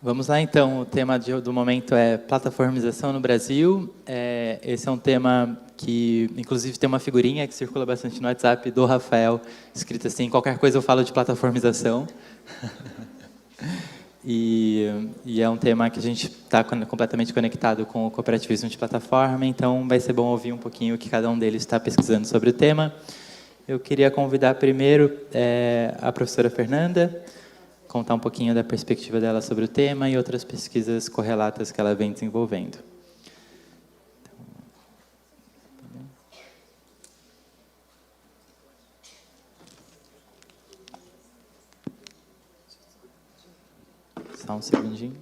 Vamos lá, então. O tema do momento é plataformização no Brasil. Esse é um tema que, inclusive, tem uma figurinha que circula bastante no WhatsApp do Rafael, escrita assim: qualquer coisa eu falo de plataformização. E é um tema que a gente está completamente conectado com o cooperativismo de plataforma, então vai ser bom ouvir um pouquinho o que cada um deles está pesquisando sobre o tema. Eu queria convidar primeiro a professora Fernanda, contar um pouquinho da perspectiva dela sobre o tema e outras pesquisas correlatas que ela vem desenvolvendo. Só um segundinho.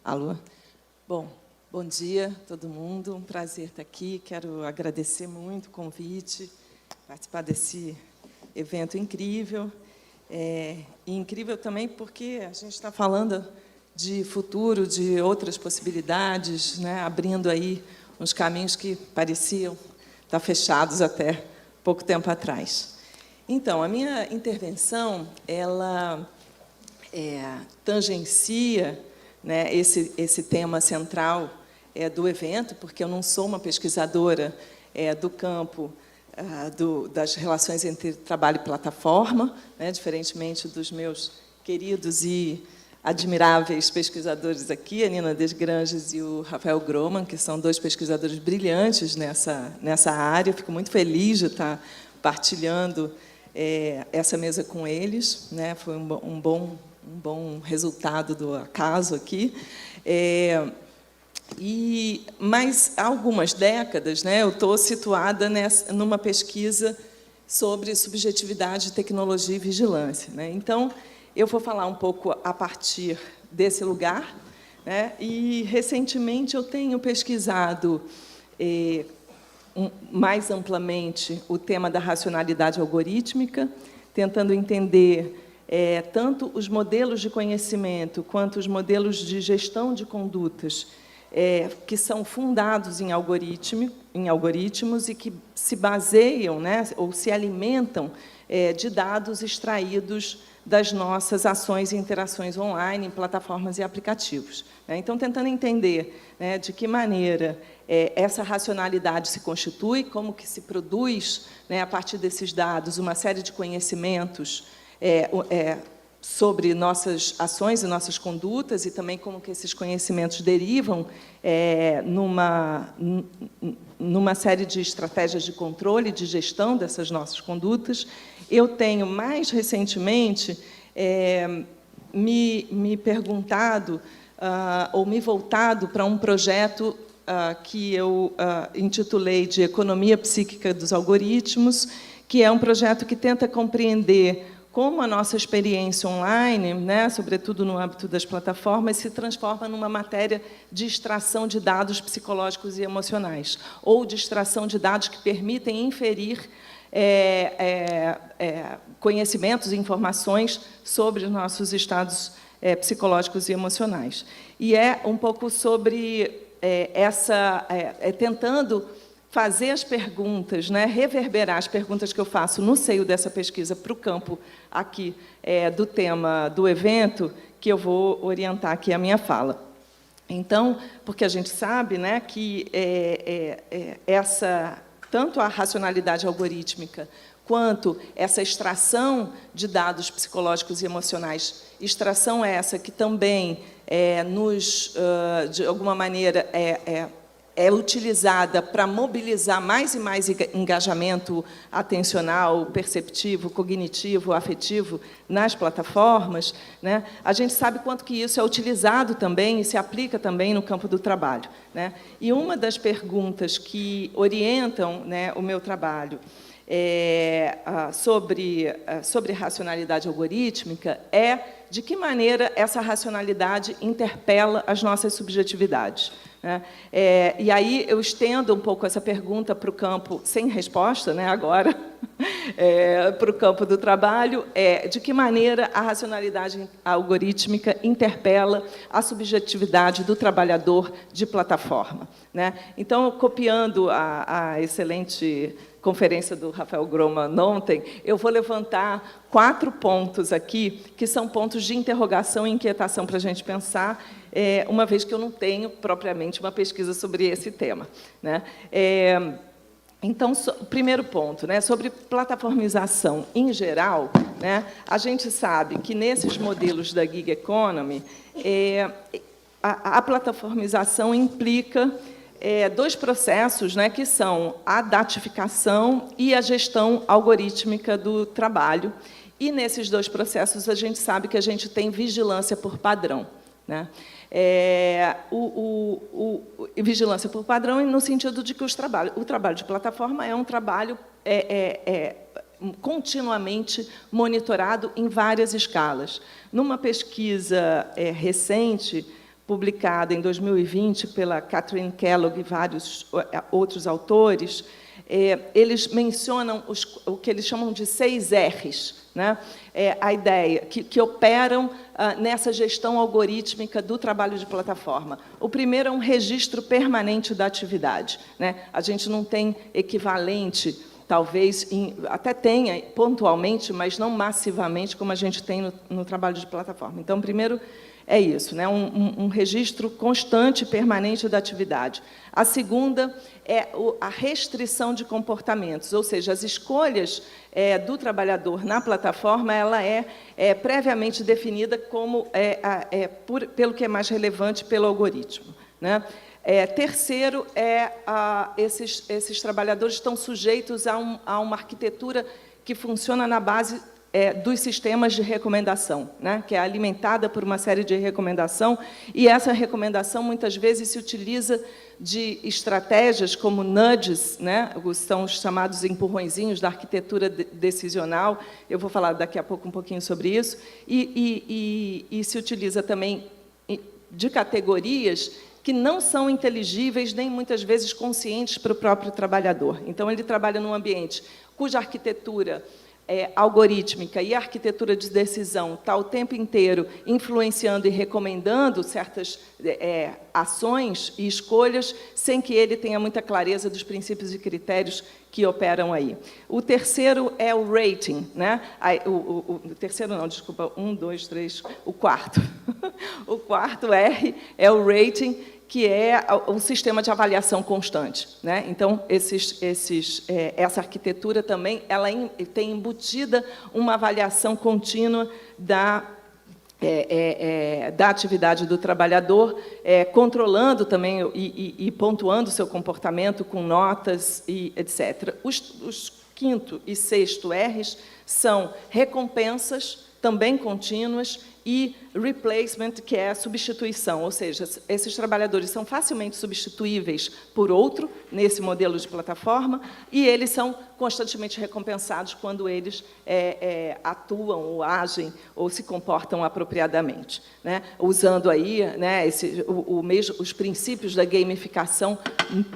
Alô? Bom dia a todo mundo. Um prazer estar aqui. Quero agradecer muito o convite, participar desse evento incrível. E incrível também porque a gente está falando de futuro, de outras possibilidades, né? Abrindo aí uns caminhos que pareciam estar fechados até pouco tempo atrás. Então, a minha intervenção, ela tangencia, né, esse tema central do evento, porque eu não sou uma pesquisadora do campo das relações entre trabalho e plataforma, né, diferentemente dos meus queridos e admiráveis pesquisadores aqui, a Nina Desgranges e o Rafael Groman, que são dois pesquisadores brilhantes nessa área. Fico muito feliz de estar partilhando essa mesa com eles, né? Foi um bom resultado do acaso aqui. Mas há algumas décadas, né, eu estou situada numa pesquisa sobre subjetividade, tecnologia e vigilância, né? Então, eu vou falar um pouco a partir desse lugar, né? E, recentemente, eu tenho pesquisado mais amplamente o tema da racionalidade algorítmica, tentando entender tanto os modelos de conhecimento quanto os modelos de gestão de condutas que são fundados em algoritmos e que se baseiam, né, ou se alimentam de dados extraídos das nossas ações e interações online, em plataformas e aplicativos. Então, tentando entender, né, de que maneira essa racionalidade se constitui, como que se produz, né, a partir desses dados, uma série de conhecimentos sobre nossas ações e nossas condutas, e também como que esses conhecimentos derivam numa série de estratégias de controle e de gestão dessas nossas condutas. Eu tenho, mais recentemente, me perguntado ou me voltado para um projeto que eu intitulei de Economia Psíquica dos Algoritmos, que é um projeto que tenta compreender como a nossa experiência online, né, sobretudo no âmbito das plataformas, se transforma numa matéria de extração de dados psicológicos e emocionais, ou de extração de dados que permitem inferir conhecimentos e informações sobre os nossos estados psicológicos e emocionais. E é um pouco sobre tentando fazer as perguntas, né, reverberar as perguntas que eu faço no seio dessa pesquisa para o campo aqui do tema do evento, que eu vou orientar aqui a minha fala. Então, porque a gente sabe, né, que tanto a racionalidade algorítmica quanto essa extração de dados psicológicos e emocionais, extração essa que também de alguma maneira, é utilizada para mobilizar mais e mais engajamento atencional, perceptivo, cognitivo, afetivo nas plataformas, né? A gente sabe quanto que isso é utilizado também e se aplica também no campo do trabalho, né? E uma das perguntas que orientam, né, o meu trabalho sobre racionalidade algorítmica é de que maneira essa racionalidade interpela as nossas subjetividades. né? E aí eu estendo um pouco essa pergunta para o campo, sem resposta, né, agora, para o campo do trabalho, de que maneira a racionalidade algorítmica interpela a subjetividade do trabalhador de plataforma, né? Então, copiando a excelente conferência do Rafael Groman ontem, eu vou levantar 4 pontos aqui, que são pontos de interrogação e inquietação para a gente pensar, uma vez que eu não tenho, propriamente, uma pesquisa sobre esse tema, né? Então, primeiro ponto, né, sobre plataformização em geral, né, a gente sabe que, nesses modelos da gig economy, a plataformização implica 2 processos, né, que são a datificação e a gestão algorítmica do trabalho. E, nesses 2 processos, a gente sabe que a gente tem vigilância por padrão, né? Vigilância por padrão no sentido de que o trabalho de plataforma é um trabalho continuamente monitorado em várias escalas. Numa pesquisa recente, publicada em 2020 pela Catherine Kellogg e vários outros autores, eles mencionam o que eles chamam de 6 R's, né? A ideia que operam nessa gestão algorítmica do trabalho de plataforma. O primeiro é um registro permanente da atividade, né? A gente não tem equivalente, talvez, até tenha pontualmente, mas não massivamente, como a gente tem no trabalho de plataforma. Então, primeiro, é isso, né? Um registro constante e permanente da atividade. A segunda é a restrição de comportamentos, ou seja, as escolhas do trabalhador na plataforma, ela é previamente definida como pelo que é mais relevante pelo algoritmo, né? Terceiro, esses trabalhadores estão sujeitos a uma arquitetura que funciona na base dos sistemas de recomendação, né, que é alimentada por uma série de recomendação, e essa recomendação, muitas vezes, se utiliza de estratégias como nudges, né, são os chamados empurrõezinhos da arquitetura decisional, eu vou falar daqui a pouco um pouquinho sobre isso, e se utiliza também de categorias que não são inteligíveis, nem muitas vezes conscientes para o próprio trabalhador. Então, ele trabalha num ambiente cuja arquitetura algorítmica e a arquitetura de decisão está o tempo inteiro influenciando e recomendando certas ações e escolhas, sem que ele tenha muita clareza dos princípios e critérios que operam aí. O terceiro é o rating, né? O terceiro não, desculpa, 1, 2, 3, o quarto. O quarto R é o rating, que é um sistema de avaliação constante, né? Então, essa arquitetura também ela tem embutida uma avaliação contínua da atividade do trabalhador, controlando também e pontuando seu comportamento com notas e etc. Os quinto e sexto R's são recompensas, também contínuas, e replacement, que é a substituição, ou seja, esses trabalhadores são facilmente substituíveis por outro, nesse modelo de plataforma, e eles são constantemente recompensados quando eles atuam, ou agem, ou se comportam apropriadamente, né? Usando aí, né, os princípios da gamificação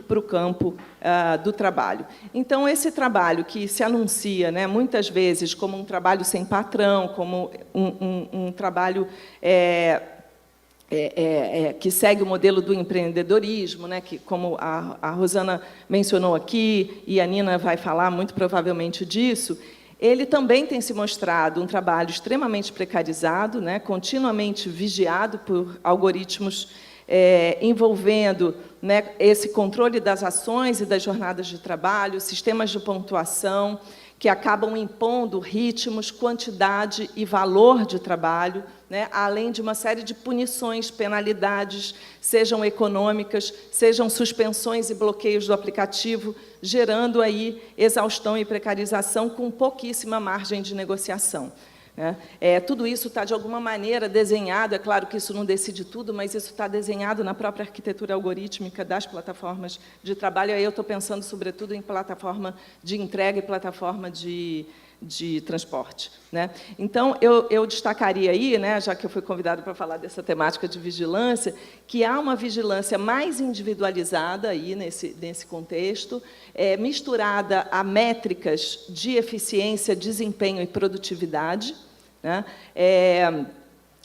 para o campo do trabalho. Então, esse trabalho que se anuncia, né, muitas vezes como um trabalho sem patrão, como um trabalho que segue o modelo do empreendedorismo, né, que, como a Rosana mencionou aqui, e a Nina vai falar muito provavelmente disso, ele também tem se mostrado um trabalho extremamente precarizado, né, continuamente vigiado por algoritmos envolvendo, né, esse controle das ações e das jornadas de trabalho, sistemas de pontuação, que acabam impondo ritmos, quantidade e valor de trabalho, né, além de uma série de punições, penalidades, sejam econômicas, sejam suspensões e bloqueios do aplicativo, gerando aí exaustão e precarização com pouquíssima margem de negociação, né? Tudo isso está, de alguma maneira, desenhado, é claro que isso não decide tudo, mas isso está desenhado na própria arquitetura algorítmica das plataformas de trabalho. Aí eu estou pensando, sobretudo, em plataforma de entrega e plataforma de de transporte, né? Então, eu destacaria aí, né, já que eu fui convidada para falar dessa temática de vigilância, que há uma vigilância mais individualizada aí nesse contexto, misturada a métricas de eficiência, desempenho e produtividade, né?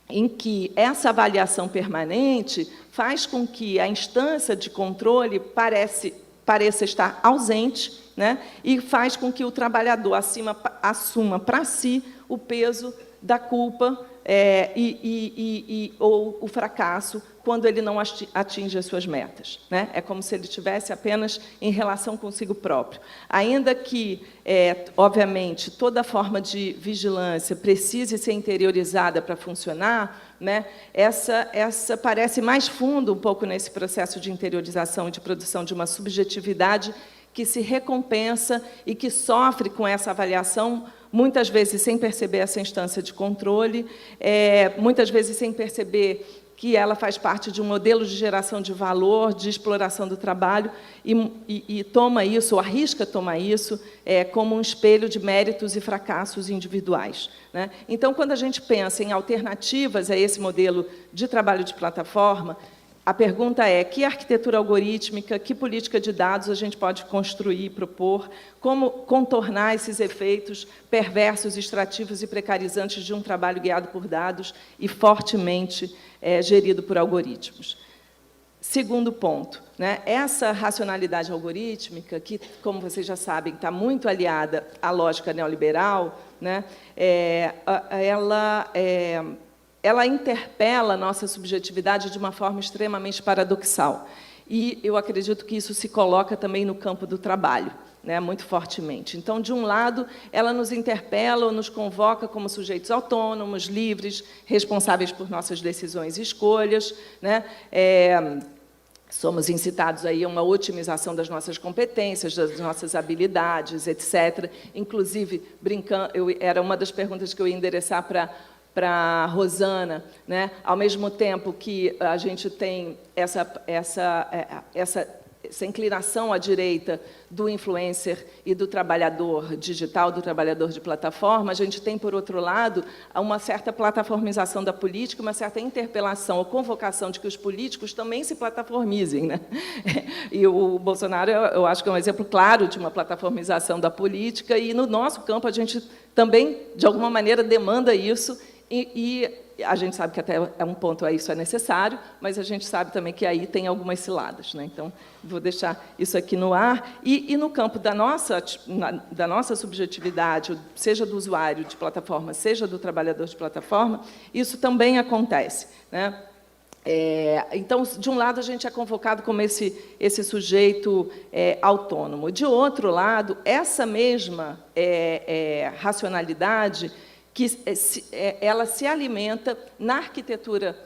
Em que essa avaliação permanente faz com que a instância de controle pareça estar ausente, né? E faz com que o trabalhador assuma para si o peso da culpa ou o fracasso quando ele não atinge as suas metas, né? É como se ele estivesse apenas em relação consigo próprio. Ainda que, obviamente, toda forma de vigilância precise ser interiorizada para funcionar, né? Essa parece mais fundo um pouco nesse processo de interiorização e de produção de uma subjetividade que se recompensa e que sofre com essa avaliação, muitas vezes sem perceber essa instância de controle, muitas vezes sem perceber que ela faz parte de um modelo de geração de valor, de exploração do trabalho, e toma isso, ou arrisca tomar isso, como um espelho de méritos e fracassos individuais, né? Então, quando a gente pensa em alternativas a esse modelo de trabalho de plataforma, a pergunta é: que arquitetura algorítmica, que política de dados a gente pode construir, propor, como contornar esses efeitos perversos, extrativos e precarizantes de um trabalho guiado por dados e fortemente gerido por algoritmos? Segundo ponto, né, essa racionalidade algorítmica, que, como vocês já sabem, está muito aliada à lógica neoliberal, né, ela interpela a nossa subjetividade de uma forma extremamente paradoxal. E eu acredito que isso se coloca também no campo do trabalho, né, muito fortemente. Então, de um lado, ela nos interpela ou nos convoca como sujeitos autônomos, livres, responsáveis por nossas decisões e escolhas, né? Somos incitados aí a uma otimização das nossas competências, das nossas habilidades, etc. Inclusive, brincando, era uma das perguntas que eu ia endereçar para a Rosana, né? Ao mesmo tempo que a gente tem essa inclinação à direita do influencer e do trabalhador digital, do trabalhador de plataforma, a gente tem, por outro lado, uma certa plataformização da política, uma certa interpelação ou convocação de que os políticos também se plataformizem, né? E o Bolsonaro, eu acho que é um exemplo claro de uma plataformização da política, e no nosso campo a gente também, de alguma maneira, demanda isso, e a gente sabe que até um ponto isso é necessário, mas a gente sabe também que aí tem algumas ciladas, né? Então, vou deixar isso aqui no ar. E no campo da nossa subjetividade, seja do usuário de plataforma, seja do trabalhador de plataforma, isso também acontece, né? Então, de um lado, a gente é convocado como esse sujeito autônomo. De outro lado, essa mesma racionalidade que ela se alimenta na arquitetura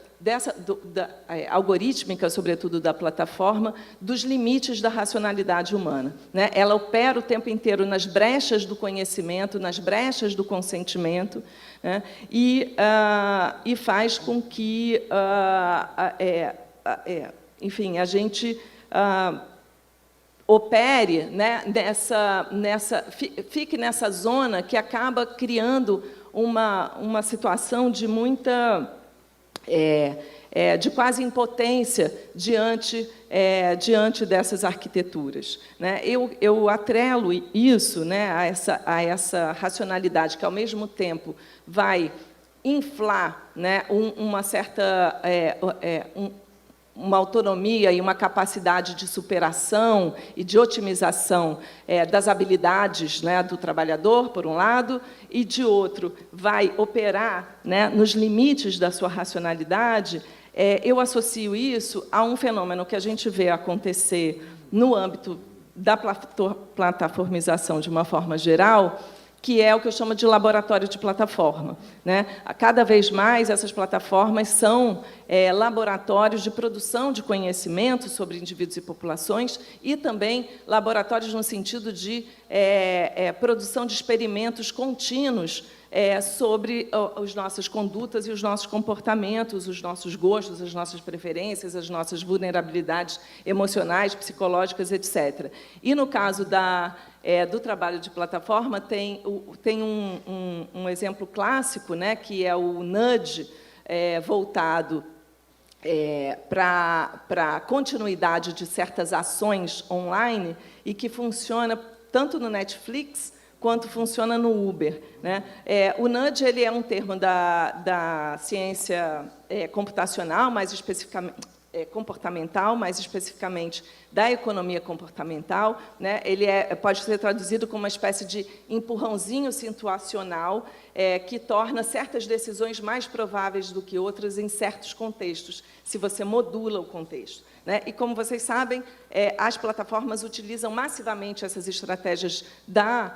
algorítmica, sobretudo da plataforma, dos limites da racionalidade humana, né? Ela opera o tempo inteiro nas brechas do conhecimento, nas brechas do consentimento, né? E faz com que, enfim, a gente opere, né, fique nessa zona que acaba criando uma situação de muita de quase impotência diante dessas arquiteturas, né? Eu atrelo isso, né, a essa racionalidade que, ao mesmo tempo, vai inflar, né, uma certa uma autonomia e uma capacidade de superação e de otimização das habilidades, né, do trabalhador, por um lado, e, de outro, vai operar, né, nos limites da sua racionalidade. Eu associo isso a um fenômeno que a gente vê acontecer no âmbito da plataformização de uma forma geral, que é o que eu chamo de laboratório de plataforma, né? Cada vez mais, essas plataformas são laboratórios de produção de conhecimento sobre indivíduos e populações, e também laboratórios no sentido de produção de experimentos contínuos sobre as nossas condutas e os nossos comportamentos, os nossos gostos, as nossas preferências, as nossas vulnerabilidades emocionais, psicológicas, etc. E, no caso do trabalho de plataforma, tem um exemplo clássico, né, que é o nudge, voltado para a continuidade de certas ações online e que funciona tanto no Netflix quanto funciona no Uber, né? O nudge ele é um termo da ciência computacional, mais especificamente comportamental, mais especificamente da economia comportamental, né? Ele pode ser traduzido como uma espécie de empurrãozinho situacional que torna certas decisões mais prováveis do que outras em certos contextos, se você modula o contexto, né? E, como vocês sabem, as plataformas utilizam massivamente essas estratégias da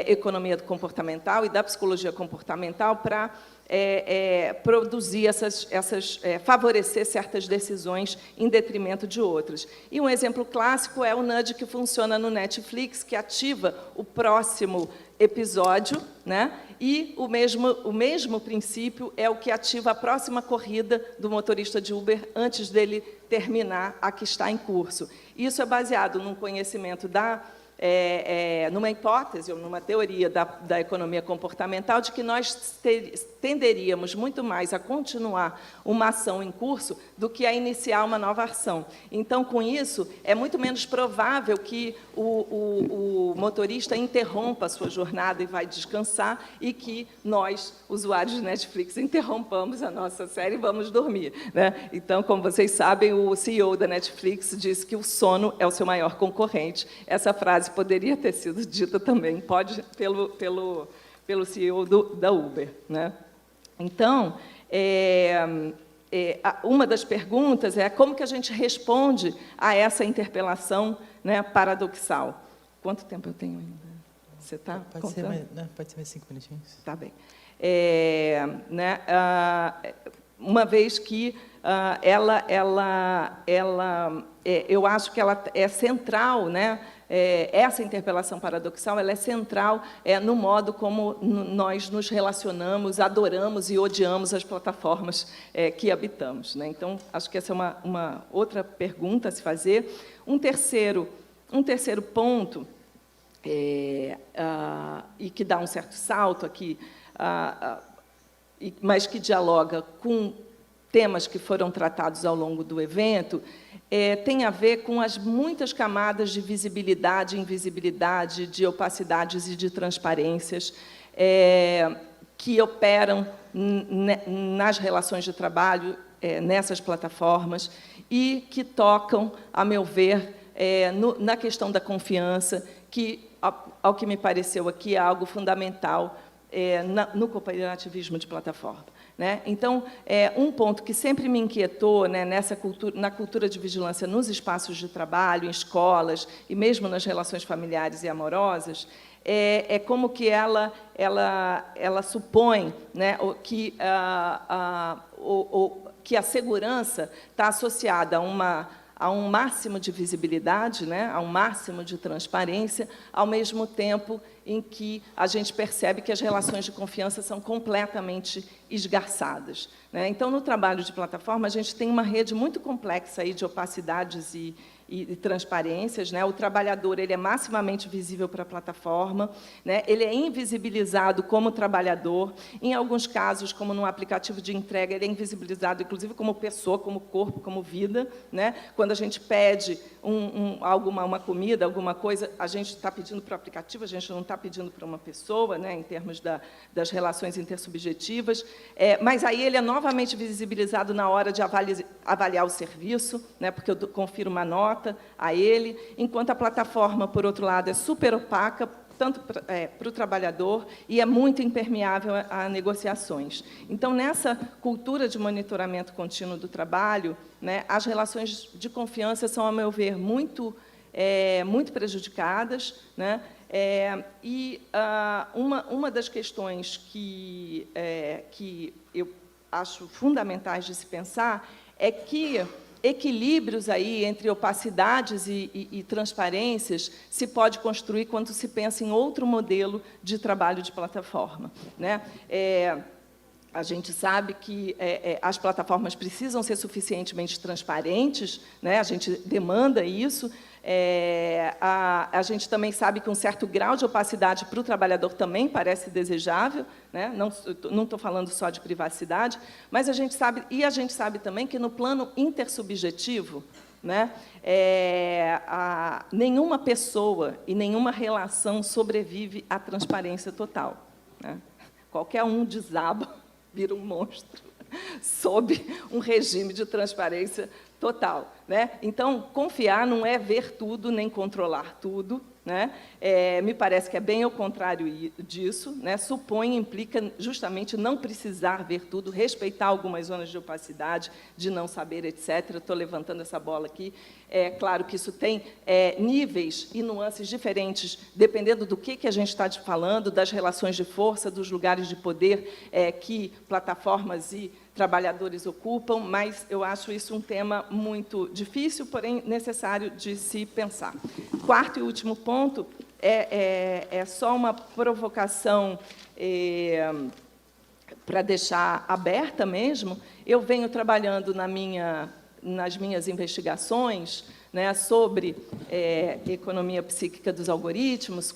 economia comportamental e da psicologia comportamental para produzir favorecer certas decisões em detrimento de outras. E um exemplo clássico é o nudge que funciona no Netflix, que ativa o próximo episódio, né? E o mesmo princípio é o que ativa a próxima corrida do motorista de Uber antes dele terminar a que está em curso. Isso é baseado num conhecimento numa hipótese ou numa teoria da economia comportamental de que nós tenderíamos muito mais a continuar uma ação em curso do que a iniciar uma nova ação. Então, com isso, é muito menos provável que o motorista interrompa a sua jornada e vai descansar e que nós, usuários de Netflix, interrompamos a nossa série e vamos dormir, né? Então, como vocês sabem, o CEO da Netflix disse que o sono é o seu maior concorrente. Essa frase poderia ter sido dita também, pelo CEO da Uber, né? Então, uma das perguntas é como que a gente responde a essa interpelação, né, paradoxal. Quanto tempo eu tenho ainda? Você está contando? Pode ser mais 5 minutinhos. Tá bem. Uma vez que eu acho que ela é central, né? Essa interpelação paradoxal ela é central no modo como nós nos relacionamos, adoramos e odiamos as plataformas que habitamos, né? Então, acho que essa é uma outra pergunta a se fazer. Um terceiro ponto, e que dá um certo salto aqui, mas que dialoga com temas que foram tratados ao longo do evento, tem a ver com as muitas camadas de visibilidade, invisibilidade, de opacidades e de transparências que operam nas relações de trabalho, nessas plataformas, e que tocam, a meu ver, na questão da confiança, que, ao que me pareceu aqui, é algo fundamental no cooperativismo de plataforma, né? Então, um ponto que sempre me inquietou, né, na cultura de vigilância nos espaços de trabalho, em escolas e mesmo nas relações familiares e amorosas, é como que ela supõe, né, que a segurança está associada a um máximo de visibilidade, né, a um máximo de transparência, ao mesmo tempo em que a gente percebe que as relações de confiança são completamente esgarçadas, né? Então, no trabalho de plataforma, a gente tem uma rede muito complexa aí de opacidades e transparências, né? O trabalhador ele é maximamente visível para a plataforma, né? Ele é invisibilizado como trabalhador. Em alguns casos, como no aplicativo de entrega, ele é invisibilizado, inclusive, como pessoa, como corpo, como vida, né? Quando a gente pede uma comida, alguma coisa, a gente está pedindo para o aplicativo, a gente não está pedindo para uma pessoa, né? Em termos das relações intersubjetivas. Mas aí ele é novamente visibilizado na hora de avaliar o serviço, né? Porque eu confiro uma nota a ele, enquanto a plataforma, por outro lado, é super opaca, tanto para o trabalhador, e é muito impermeável a negociações. Então, nessa cultura de monitoramento contínuo do trabalho, né, as relações de confiança são, a meu ver, muito prejudicadas, né? Uma das questões que eu acho fundamentais de se pensar é que equilíbrios aí entre opacidades e transparências se pode construir quando se pensa em outro modelo de trabalho de plataforma, né? A gente sabe que as plataformas precisam ser suficientemente transparentes, né? A gente demanda isso. A gente também sabe que um certo grau de opacidade para o trabalhador também parece desejável, né? Não estou falando só de privacidade, mas a gente sabe também que no plano intersubjetivo, né, nenhuma pessoa e nenhuma relação sobrevive à transparência total, né? Qualquer um desaba, vira um monstro, sob um regime de transparência total, né? Então, confiar não é ver tudo, nem controlar tudo, né? Me parece que é bem ao contrário disso, né? Supõe, implica justamente não precisar ver tudo, respeitar algumas zonas de opacidade, de não saber, etc. Estou levantando essa bola aqui. É claro que isso tem níveis e nuances diferentes, dependendo do que a gente está falando, das relações de força, dos lugares de poder que plataformas e trabalhadores ocupam, mas eu acho isso um tema muito difícil, porém necessário de se pensar. Quarto e último ponto é só uma provocação para deixar aberta mesmo. Eu venho trabalhando nas minhas investigações, né, sobre economia psíquica dos algoritmos,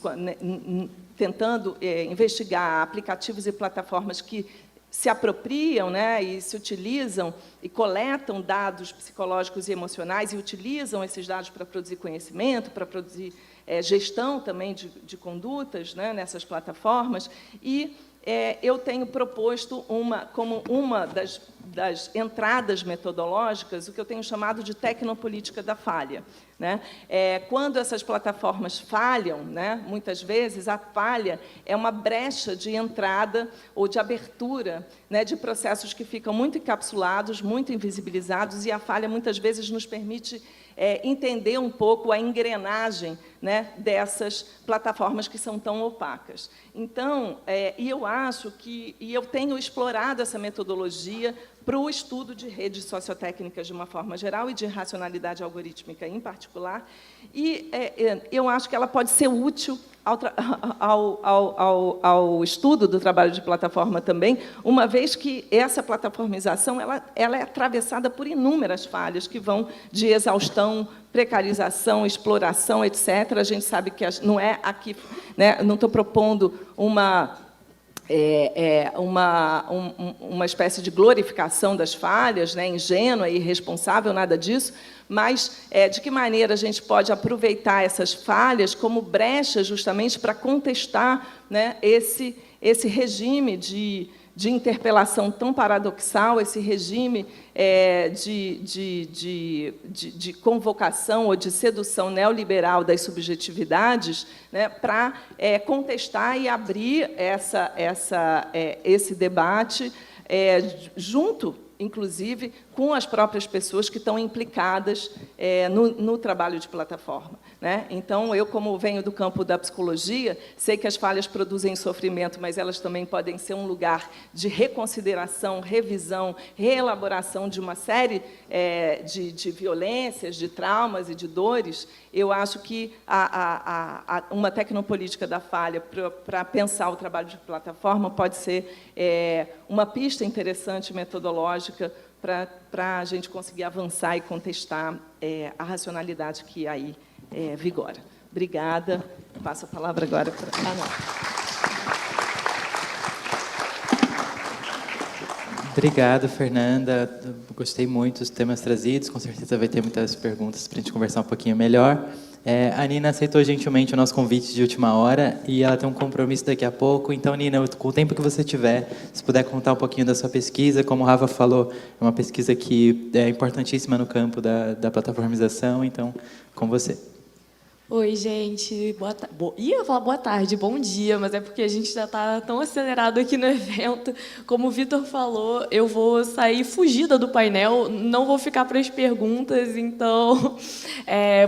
tentando investigar aplicativos e plataformas que se apropriam, né, e se utilizam e coletam dados psicológicos e emocionais e utilizam esses dados para produzir conhecimento, para produzir gestão também de condutas, né, nessas plataformas. E eu tenho proposto, como uma das entradas metodológicas, o que eu tenho chamado de tecnopolítica da falha, né? Quando essas plataformas falham, né, muitas vezes a falha é uma brecha de entrada ou de abertura, né, de processos que ficam muito encapsulados, muito invisibilizados, e a falha, muitas vezes, nos permite entender um pouco a engrenagem, né, dessas plataformas que são tão opacas. Então, eu acho que eu tenho explorado essa metodologia para o estudo de redes sociotécnicas de uma forma geral e de racionalidade algorítmica em particular, e eu acho que ela pode ser útil ao estudo do trabalho de plataforma também, uma vez que essa plataformização ela é atravessada por inúmeras falhas que vão de exaustão, precarização, exploração, etc. A gente sabe que não é aqui, né, não estou propondo uma espécie de glorificação das falhas, né, ingênua e irresponsável, nada disso, mas de que maneira a gente pode aproveitar essas falhas como brecha justamente para contestar, né, esse regime de interpelação tão paradoxal, esse regime de convocação ou de sedução neoliberal das subjetividades, né, para contestar e abrir esse debate junto, inclusive, com as próprias pessoas que estão implicadas no trabalho de plataforma, né? Então, eu, como venho do campo da psicologia, sei que as falhas produzem sofrimento, mas elas também podem ser um lugar de reconsideração, revisão, reelaboração de uma série de violências, de traumas e de dores. Eu acho que uma tecnopolítica da falha para pensar o trabalho de plataforma pode ser uma pista interessante metodológica para a gente conseguir avançar e contestar a racionalidade que aí vigora. Obrigada. Passo a palavra agora para a Ana. Obrigado, Fernanda. Gostei muito dos temas trazidos. Com certeza vai ter muitas perguntas para a gente conversar um pouquinho melhor. A Nina aceitou gentilmente o nosso convite de última hora e ela tem um compromisso daqui a pouco. Então, Nina, com o tempo que você tiver, se puder contar um pouquinho da sua pesquisa, como o Rafa falou, é uma pesquisa que é importantíssima no campo da plataformização. Então, com você. Oi, gente. Ih, eu ia falar boa tarde, bom dia, mas é porque a gente já está tão acelerado aqui no evento. Como o Vitor falou, eu vou sair fugida do painel, não vou ficar para as perguntas, então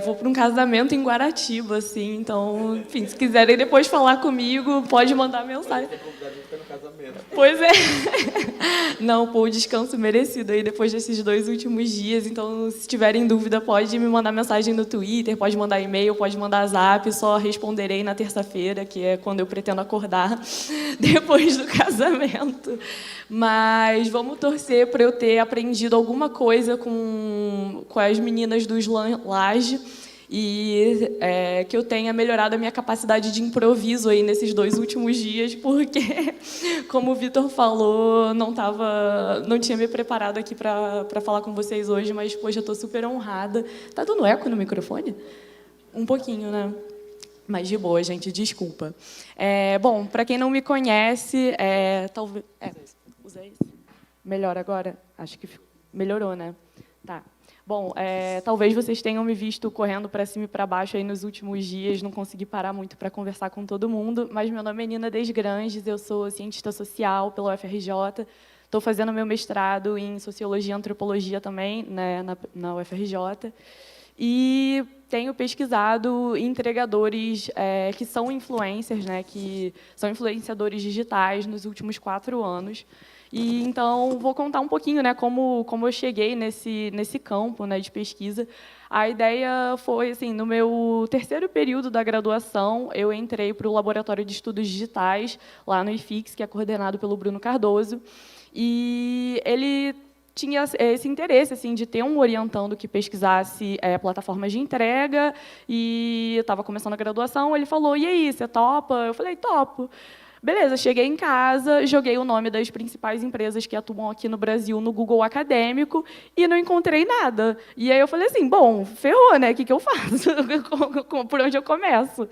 vou para um casamento em Guaratiba, assim. Então, enfim, se quiserem depois falar comigo, pode mandar mensagem. Pois é. Não, pô, o descanso merecido aí depois desses 2 últimos dias. Então, se tiverem dúvida, pode me mandar mensagem no Twitter, pode mandar e-mail, pode mandar zap. Só responderei na terça-feira, que é quando eu pretendo acordar depois do casamento. Mas vamos torcer para eu ter aprendido alguma coisa com as meninas do Slam Laje e que eu tenha melhorado a minha capacidade de improviso aí nesses 2 últimos dias, porque, como o Vitor falou, não tinha me preparado aqui para falar com vocês hoje, mas, poxa, eu estou super honrada. Está dando eco no microfone? Um pouquinho, né? Mas de boa, gente, desculpa. Bom, para quem não me conhece, talvez... usa esse? Melhor agora? Acho que melhorou, né? Tá. Bom, talvez vocês tenham me visto correndo para cima e para baixo aí nos últimos dias, não consegui parar muito para conversar com todo mundo, mas meu nome é Nina Desgranges, eu sou cientista social pela UFRJ, estou fazendo meu mestrado em Sociologia e Antropologia também, né, na UFRJ, e tenho pesquisado entregadores que são influencers, né, que são influenciadores digitais nos últimos 4 anos. E, então, vou contar um pouquinho, né, como eu cheguei nesse campo, né, de pesquisa. A ideia foi, assim, no meu 3º período da graduação, eu entrei para o Laboratório de Estudos Digitais, lá no IFIX, que é coordenado pelo Bruno Cardoso, e ele tinha esse interesse assim, de ter um orientando que pesquisasse plataformas de entrega, e eu estava começando a graduação, ele falou, e aí, você topa? Eu falei, topo. Beleza, cheguei em casa, joguei o nome das principais empresas que atuam aqui no Brasil no Google Acadêmico e não encontrei nada. E aí eu falei assim, bom, ferrou, né? O que eu faço? Por onde eu começo?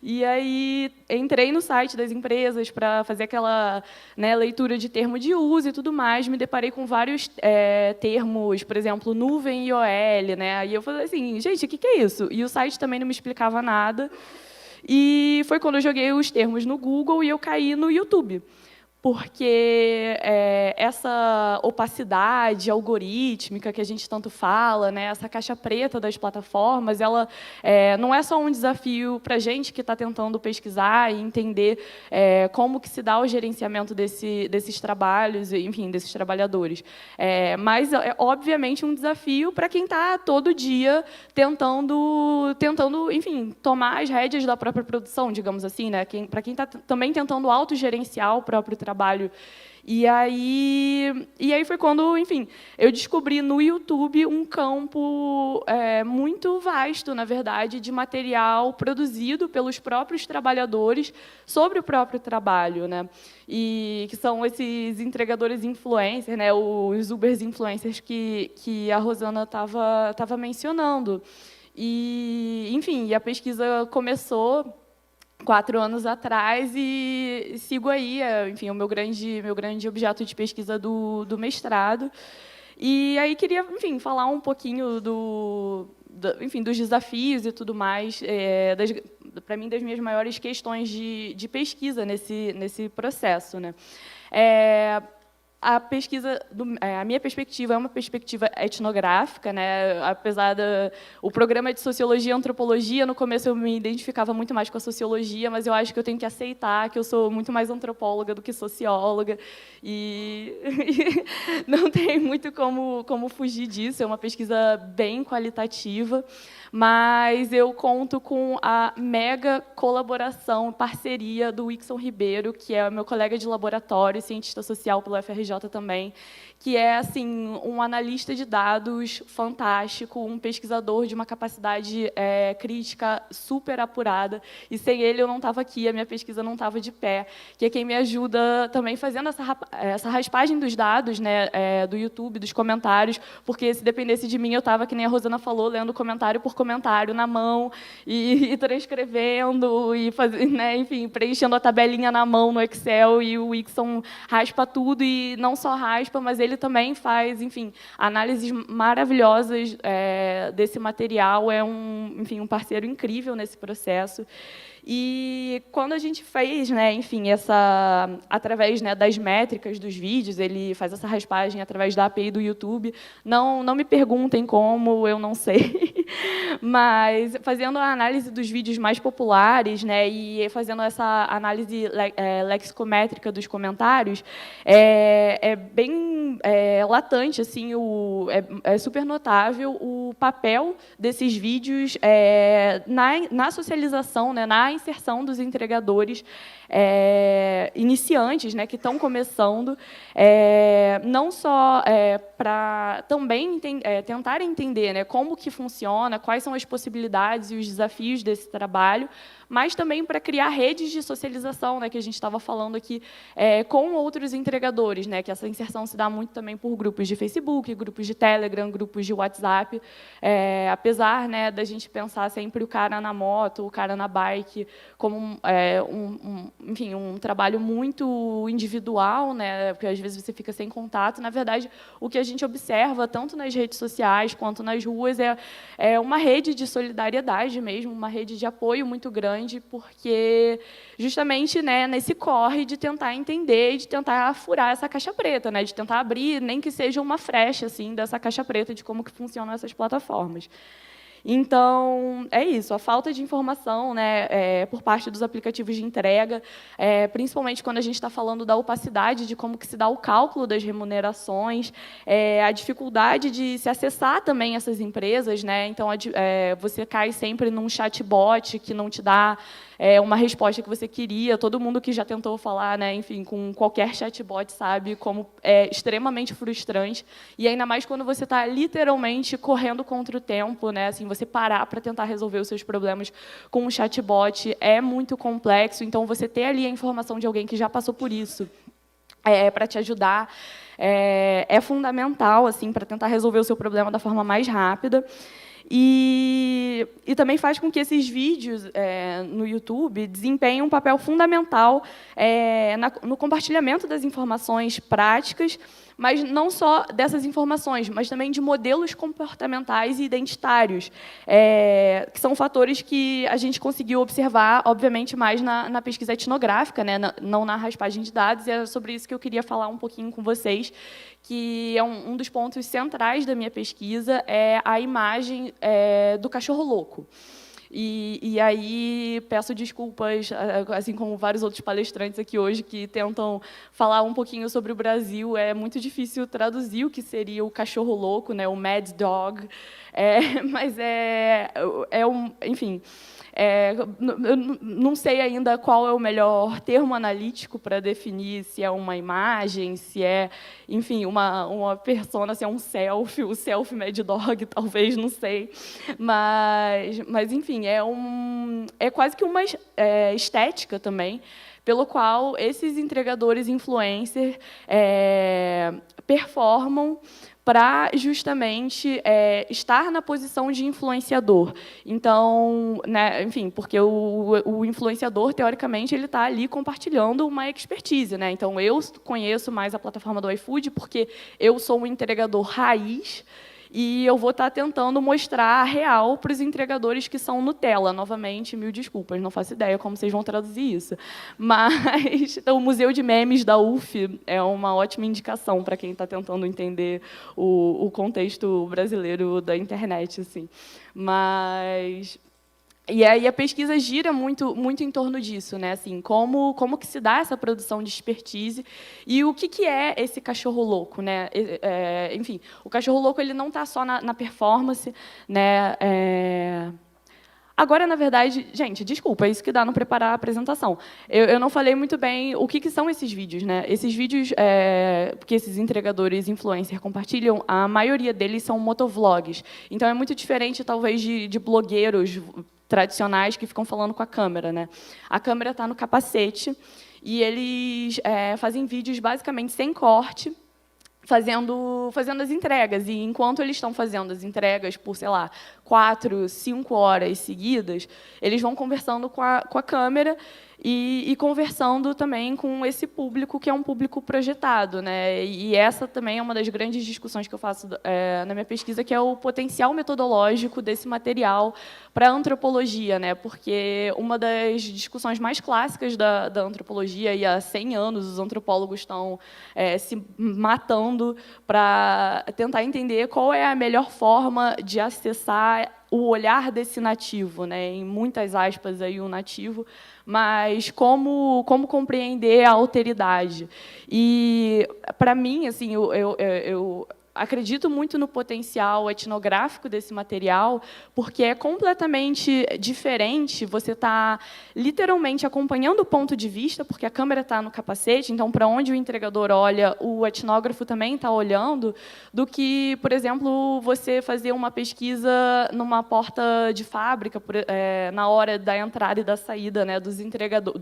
E aí entrei no site das empresas para fazer aquela, né, leitura de termo de uso e tudo mais, me deparei com vários termos, por exemplo, nuvem e OL, né? E eu falei assim, gente, o que é isso? E o site também não me explicava nada. E foi quando eu joguei os termos no Google e eu caí no YouTube, porque essa opacidade algorítmica que a gente tanto fala, né, essa caixa preta das plataformas, ela não é só um desafio para a gente que está tentando pesquisar e entender como que se dá o gerenciamento desses trabalhos, enfim, desses trabalhadores, mas é obviamente um desafio para quem está todo dia tentando, enfim, tomar as rédeas da própria produção, digamos assim, né, para quem está também tentando autogerenciar o próprio trabalho. E aí foi quando, enfim, eu descobri no YouTube um campo muito vasto, na verdade, de material produzido pelos próprios trabalhadores sobre o próprio trabalho, né? E que são esses entregadores influencers, né? Os Ubers influencers que a Rosana estava mencionando. E, enfim, a pesquisa começou 4 anos atrás e sigo aí, enfim, o meu grande objeto de pesquisa do mestrado. E aí queria, enfim, falar um pouquinho enfim, dos desafios e tudo mais, para mim, das minhas maiores questões de pesquisa nesse processo, né? A minha perspectiva é uma perspectiva etnográfica, né? Apesar o programa de sociologia e antropologia, no começo eu me identificava muito mais com a sociologia, mas eu acho que eu tenho que aceitar que eu sou muito mais antropóloga do que socióloga, e não tem muito como fugir disso. É uma pesquisa bem qualitativa, mas eu conto com a mega colaboração, parceria do Wixon Ribeiro, que é meu colega de laboratório, cientista social pela UFRJ também, que é assim um analista de dados fantástico, um pesquisador de uma capacidade crítica super apurada, e sem ele eu não estava aqui, a minha pesquisa não estava de pé, que é quem me ajuda também fazendo essa raspagem dos dados, né, do YouTube, dos comentários, porque se dependesse de mim, eu estava, que nem a Rosana falou, lendo o comentário por comentário na mão e transcrevendo e né, enfim, preenchendo a tabelinha na mão no Excel, e o Wixon raspa tudo, e não só raspa, mas ele também faz, enfim, análises maravilhosas desse material, enfim, um parceiro incrível nesse processo. E quando a gente fez, né, enfim, através, né, das métricas dos vídeos, ele faz essa raspagem através da API do YouTube. Não me perguntem como, eu não sei. Mas fazendo a análise dos vídeos mais populares, né, e fazendo essa análise lexicométrica dos comentários, é bem latente, assim, é super notável o papel desses vídeos na socialização, né, na inserção dos entregadores iniciantes, né, que estão começando, não só para também tentar entender, né, como que funciona, quais são as possibilidades e os desafios desse trabalho, mas também para criar redes de socialização, né, que a gente estava falando aqui, com outros entregadores, né, que essa inserção se dá muito também por grupos de Facebook, grupos de Telegram, grupos de WhatsApp, apesar, né, da gente pensar sempre o cara na moto, o cara na bike, como enfim, um trabalho muito individual, né, porque às vezes você fica sem contato. Na verdade, o que a gente observa, tanto nas redes sociais quanto nas ruas, é uma rede de solidariedade mesmo, uma rede de apoio muito grande, porque justamente, né, nesse corre de tentar entender, de tentar furar essa caixa preta, né, de tentar abrir, nem que seja uma frecha assim, dessa caixa preta de como que funcionam essas plataformas. Então, é isso, a falta de informação, né, por parte dos aplicativos de entrega, principalmente quando a gente está falando da opacidade de como que se dá o cálculo das remunerações, a dificuldade de se acessar também essas empresas, né, então você cai sempre num chatbot que não te dá uma resposta que você queria. Todo mundo que já tentou falar, né, enfim, com qualquer chatbot sabe como é extremamente frustrante, e ainda mais quando você está literalmente correndo contra o tempo, né, assim, você parar para tentar resolver os seus problemas com um chatbot é muito complexo. Então, você ter ali a informação de alguém que já passou por isso para te ajudar é fundamental, assim, para tentar resolver o seu problema da forma mais rápida. E também faz com que esses vídeos no YouTube desempenhem um papel fundamental no compartilhamento das informações práticas, mas não só dessas informações, mas também de modelos comportamentais e identitários, que são fatores que a gente conseguiu observar, obviamente, mais na pesquisa etnográfica, né, não na raspagem de dados, e é sobre isso que eu queria falar um pouquinho com vocês, que é um dos pontos centrais da minha pesquisa, é a imagem do cachorro louco. E aí peço desculpas, assim como vários outros palestrantes aqui hoje que tentam falar um pouquinho sobre o Brasil. É muito difícil traduzir o que seria o cachorro louco, né, o mad dog, mas enfim. Eu não sei ainda qual é o melhor termo analítico para definir se é uma imagem, se é, enfim, uma persona, se é um selfie, o selfie mad dog, talvez, não sei. Mas enfim, é quase que uma estética também, pelo qual esses entregadores influencers performam para justamente estar na posição de influenciador. Então, né, enfim, porque o influenciador, teoricamente, ele está ali compartilhando uma expertise, né? Então, eu conheço mais a plataforma do iFood porque eu sou um entregador raiz, e eu vou estar tentando mostrar a real para os entregadores que são Nutella. Novamente, mil desculpas, não faço ideia como vocês vão traduzir isso. Mas então, o Museu de Memes da UF é uma ótima indicação para quem está tentando entender o contexto brasileiro da internet, assim. E aí a pesquisa gira muito em torno disso, né? Assim, como que se dá essa produção de expertise e o que é esse cachorro louco, né? Enfim, o cachorro louco ele não está só na performance, né? Agora, na verdade, gente, desculpa, é isso que dá não preparar a apresentação. Eu não falei muito bem o que são esses vídeos, né? Esses vídeos que esses entregadores influencers compartilham, a maioria deles são motovlogs. Então, é muito diferente, talvez, de blogueiros tradicionais que ficam falando com a câmera, né? A câmera está no capacete e eles fazem vídeos basicamente sem corte, fazendo as entregas. E enquanto eles estão fazendo as entregas por, sei lá, 4, 5 horas seguidas, eles vão conversando com a câmera e conversando também com esse público, que é um público projetado, né? E essa também é uma das grandes discussões que eu faço na minha pesquisa, que é o potencial metodológico desse material para a antropologia, né? Porque uma das discussões mais clássicas da antropologia, e há 100 anos os antropólogos estão se matando para tentar entender qual é a melhor forma de acessar o olhar desse nativo, né? Em muitas aspas aí o nativo, mas como compreender a alteridade. E para mim, assim, eu acredito muito no potencial etnográfico desse material, porque é completamente diferente. Você está literalmente acompanhando o ponto de vista, porque a câmera está no capacete, então, para onde o entregador olha, o etnógrafo também está olhando, do que, por exemplo, você fazer uma pesquisa numa porta de fábrica, na hora da entrada e da saída, né, dos entregadores,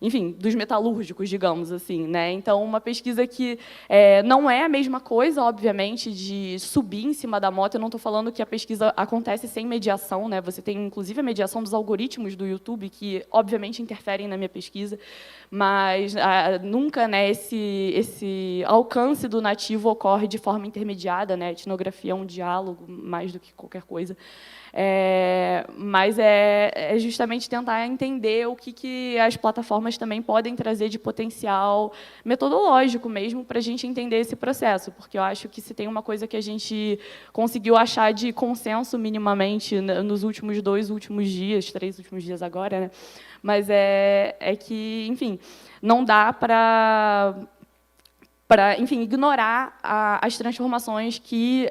enfim, dos metalúrgicos, digamos assim, né? Então, uma pesquisa que não é a mesma coisa, obviamente, de subir em cima da moto. Eu não estou falando que a pesquisa acontece sem mediação, né? Você tem, inclusive, a mediação dos algoritmos do YouTube, que, obviamente, interferem na minha pesquisa, mas nunca, né, esse alcance do nativo ocorre de forma intermediada, né? A etnografia é um diálogo, mais do que qualquer coisa. Mas é justamente tentar entender o que as plataformas também podem trazer de potencial metodológico mesmo para a gente entender esse processo, porque eu acho que se tem uma coisa que a gente conseguiu achar de consenso minimamente nos últimos 3 últimos dias agora, né? Mas é que, enfim, não dá para enfim, ignorar as transformações que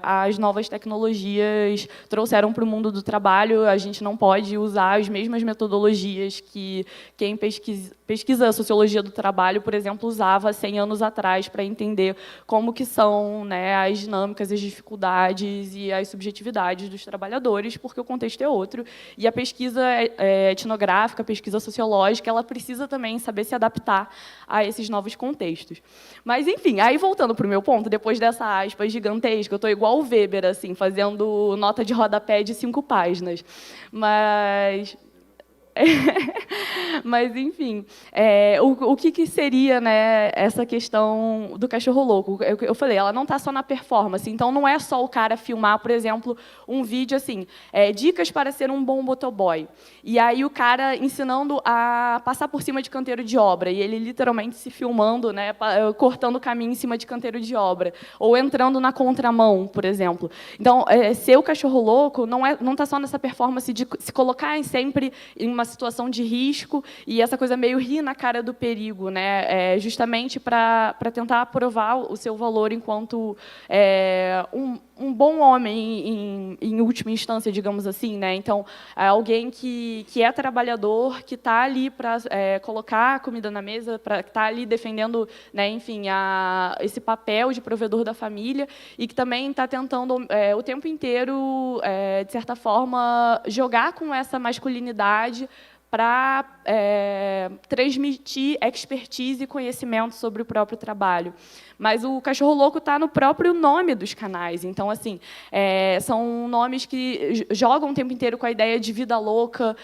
as novas tecnologias trouxeram para o mundo do trabalho. A gente não pode usar as mesmas metodologias que quem pesquisa a sociologia do trabalho, por exemplo, usava 100 anos atrás para entender como que são, né, as dinâmicas, as dificuldades e as subjetividades dos trabalhadores, porque o contexto é outro. E a pesquisa etnográfica, a pesquisa sociológica, ela precisa também saber se adaptar a esses novos contextos. Mas, enfim, aí voltando para o meu ponto, depois dessa aspa gigantesca, eu estou igual o Weber, assim, fazendo nota de rodapé de 5 páginas. Mas, enfim, o que seria, né, essa questão do cachorro louco? Eu falei, ela não está só na performance, então não é só o cara filmar, por exemplo, um vídeo assim, dicas para ser um bom motoboy. E aí o cara ensinando a passar por cima de canteiro de obra, e ele literalmente se filmando, né, cortando o caminho em cima de canteiro de obra, ou entrando na contramão, por exemplo. Então, ser o cachorro louco não está só nessa performance de se colocar sempre em uma situação de risco, e essa coisa meio rir na cara do perigo, né? Justamente para tentar provar o seu valor enquanto um bom homem, em última instância, digamos assim, né? Então, alguém que é trabalhador, que está ali para colocar a comida na mesa, que está ali defendendo, né, enfim, esse papel de provedor da família, e que também está tentando o tempo inteiro, de certa forma, jogar com essa masculinidade para transmitir expertise e conhecimento sobre o próprio trabalho. Mas o cachorro louco está no próprio nome dos canais. Então, assim, são nomes que jogam o tempo inteiro com a ideia de vida louca,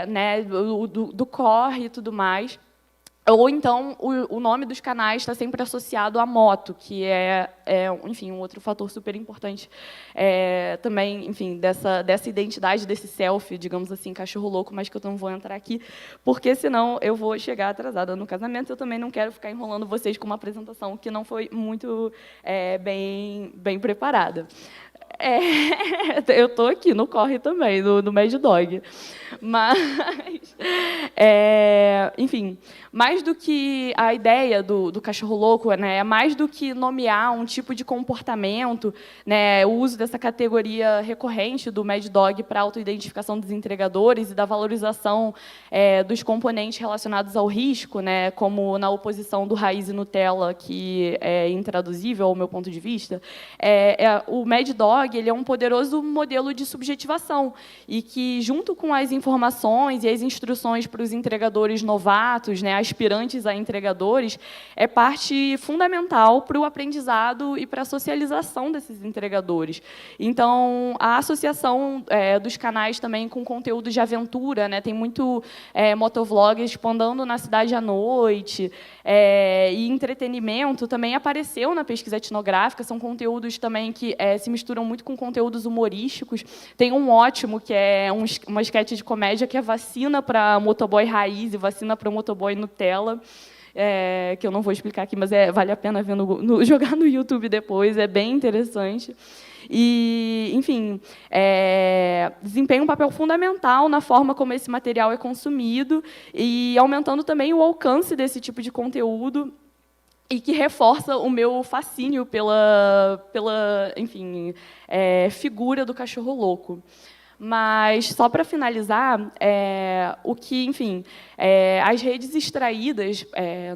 né, do corre e tudo mais. Ou, então, o nome dos canais está sempre associado à moto, que enfim, um outro fator super importante também, enfim, dessa identidade, desse selfie, digamos assim, cachorro louco, mas que eu não vou entrar aqui, porque, senão, eu vou chegar atrasada no casamento. Eu também não quero ficar enrolando vocês com uma apresentação que não foi muito bem preparada. Eu estou aqui no corre também, no Mad Dog. Mas, enfim, mais do que a ideia do cachorro louco, né, é mais do que nomear um tipo de comportamento, né, o uso dessa categoria recorrente do Mad Dog para a autoidentificação dos entregadores e da valorização dos componentes relacionados ao risco, né, como na oposição do raiz e Nutella, que é intraduzível ao meu ponto de vista. O Mad Dog blog ele é um poderoso modelo de subjetivação e que, junto com as informações e as instruções para os entregadores novatos, né, aspirantes a entregadores, é parte fundamental para o aprendizado e para a socialização desses entregadores. Então, a associação dos canais também com conteúdo de aventura, né, tem muito motovloggers andando na cidade à noite, e entretenimento também apareceu na pesquisa etnográfica, são conteúdos também que se misturam muito com conteúdos humorísticos. Tem um ótimo, que é uma esquete de comédia, que é vacina para motoboy raiz e vacina para motoboy Nutella, que eu não vou explicar aqui, mas vale a pena ver jogar no YouTube depois, é bem interessante. E, enfim, desempenha um papel fundamental na forma como esse material é consumido e aumentando também o alcance desse tipo de conteúdo e que reforça o meu fascínio pela enfim, figura do cachorro louco. Mas, só para finalizar, enfim, as redes extraídas,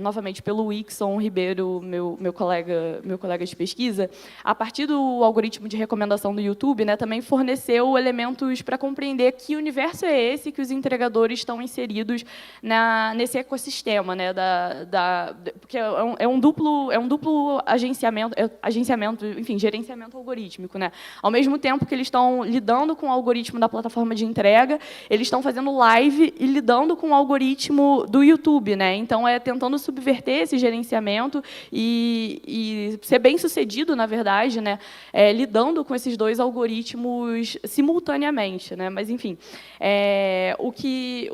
novamente, pelo Wixon Ribeiro, meu colega de pesquisa, a partir do algoritmo de recomendação do YouTube, né, também forneceu elementos para compreender que universo é esse que os entregadores estão inseridos nesse ecossistema, né, porque é um duplo agenciamento, enfim, gerenciamento algorítmico, né? Ao mesmo tempo que eles estão lidando com o algoritmo da plataforma de entrega, eles estão fazendo live e lidando com o algoritmo do YouTube, né? Então, tentando subverter esse gerenciamento e ser bem-sucedido, na verdade, né? Lidando com esses dois algoritmos simultaneamente, né? Mas, enfim, o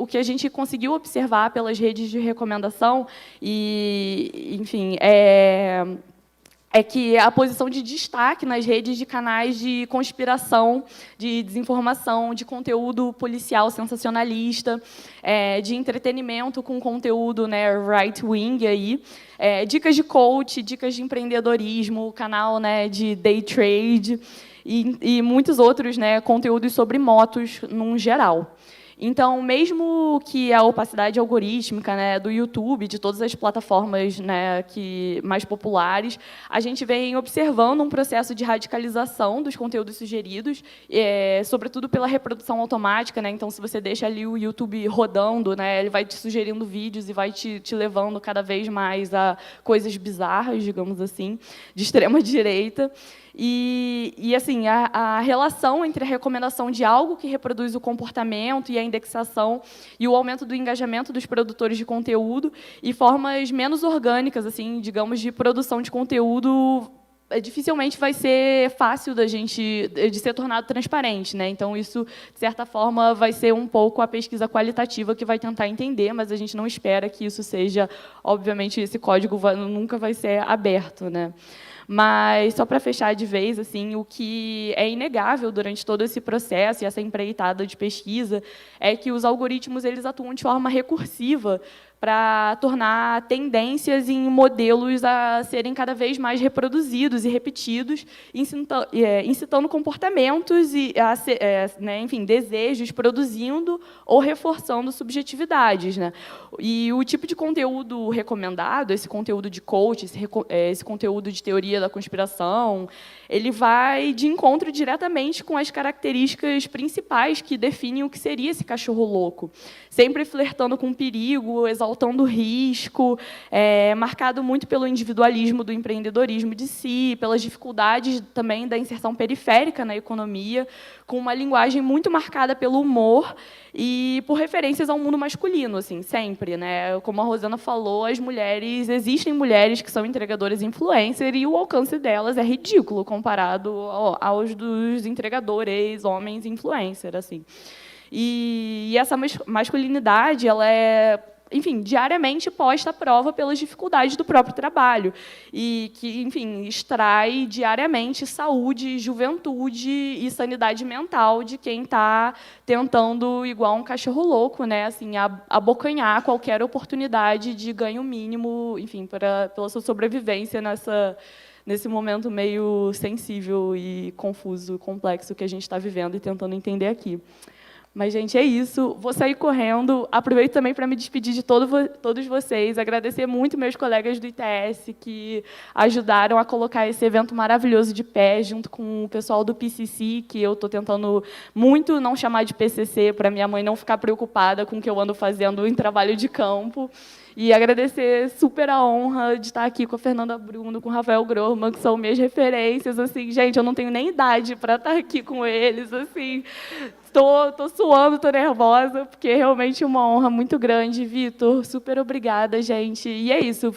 que a gente conseguiu observar pelas redes de recomendação enfim, é que a posição de destaque nas redes de canais de conspiração, de desinformação, de conteúdo policial sensacionalista, de entretenimento com conteúdo, né, right-wing, aí, dicas de coach, dicas de empreendedorismo, canal, né, de day trade e muitos outros, né, conteúdos sobre motos, num geral. Então, mesmo que a opacidade algorítmica, né, do YouTube, de todas as plataformas, né, mais populares, a gente vem observando um processo de radicalização dos conteúdos sugeridos, sobretudo pela reprodução automática, né? Então, se você deixa ali o YouTube rodando, né, ele vai te sugerindo vídeos e vai te levando cada vez mais a coisas bizarras, digamos assim, de extrema direita. E assim, a relação entre a recomendação de algo que reproduz o comportamento e a indexação e o aumento do engajamento dos produtores de conteúdo e formas menos orgânicas, assim, digamos, de produção de conteúdo, dificilmente vai ser fácil de ser tornado transparente, né? Então, isso, de certa forma, vai ser um pouco a pesquisa qualitativa que vai tentar entender, mas a gente não espera que isso seja, obviamente, esse código nunca vai ser aberto, né? Mas, só para fechar de vez, assim, o que é inegável durante todo esse processo e essa empreitada de pesquisa é que os algoritmos eles atuam de forma recursiva para tornar tendências em modelos a serem cada vez mais reproduzidos e repetidos, incitando comportamentos e, né, enfim, desejos, produzindo ou reforçando subjetividades, né? E o tipo de conteúdo recomendado, esse conteúdo de coach, esse conteúdo de teoria da conspiração, ele vai de encontro diretamente com as características principais que definem o que seria esse cachorro louco, sempre flertando com perigo, exaltando o risco, marcado muito pelo individualismo do empreendedorismo de si, pelas dificuldades também da inserção periférica na economia, com uma linguagem muito marcada pelo humor e por referências ao mundo masculino, assim, sempre, né? Como a Rosana falou, existem mulheres que são entregadoras influencer e o alcance delas é ridículo comparado aos dos entregadores homens influencer, assim. E essa masculinidade, ela enfim, diariamente posta à prova pelas dificuldades do próprio trabalho e que, enfim, extrai diariamente saúde, juventude e sanidade mental de quem está tentando, igual um cachorro louco, né, assim, abocanhar qualquer oportunidade de ganho mínimo, enfim, pela sua sobrevivência nesse momento meio sensível e confuso, complexo que a gente está vivendo e tentando entender aqui. Mas, gente, é isso. Vou sair correndo. Aproveito também para me despedir de todos vocês. Agradecer muito meus colegas do ITS que ajudaram a colocar esse evento maravilhoso de pé, junto com o pessoal do PCC, que eu estou tentando muito não chamar de PCC, para minha mãe não ficar preocupada com o que eu ando fazendo em trabalho de campo. E agradecer super a honra de estar aqui com a Fernanda Bruno, com o Rafael Grossman, que são minhas referências. Assim, gente, eu não tenho nem idade para estar aqui com eles. Assim, tô suando, tô nervosa, porque é realmente uma honra muito grande. Vitor, super obrigada, gente. E é isso.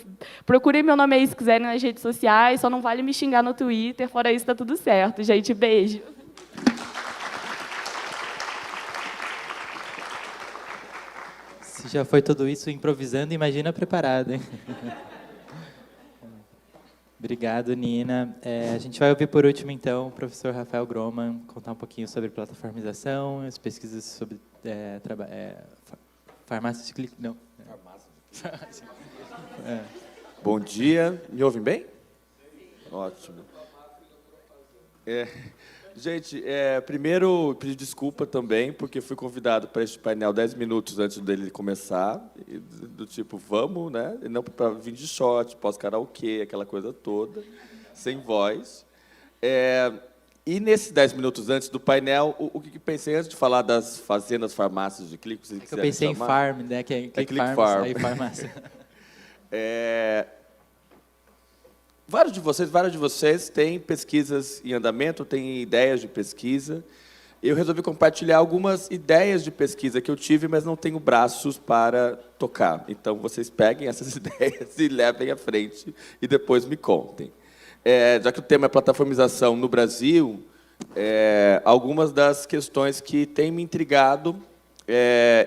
Procurem meu nome aí se quiserem nas redes sociais. Só não vale me xingar no Twitter. Fora isso, tá tudo certo, gente. Beijo. Se já foi tudo isso improvisando, imagina preparado, hein? Obrigado, Nina. A gente vai ouvir por último, então, o professor Rafael Grossman contar um pouquinho sobre plataformização, as pesquisas sobre farmácias de clique. Não. Farmácia. Bom dia. Me ouvem bem? Ótimo. Gente, primeiro, pedir desculpa também, porque fui convidado para este painel 10 minutos antes dele começar, do tipo, vamos, né? E não para vir de short, pós-karaokê, aquela coisa toda, sem voz. E nesses 10 minutos antes do painel, o que pensei antes de falar das fazendas, farmácias de clique? Eu pensei em farm, né? Que é click farm, aí farmácia. Vários de vocês têm pesquisas em andamento, têm ideias de pesquisa. Eu resolvi compartilhar algumas ideias de pesquisa que eu tive, mas não tenho braços para tocar. Então, vocês peguem essas ideias e levem à frente e depois me contem. Já que o tema é plataformização no Brasil, algumas das questões que têm me intrigado,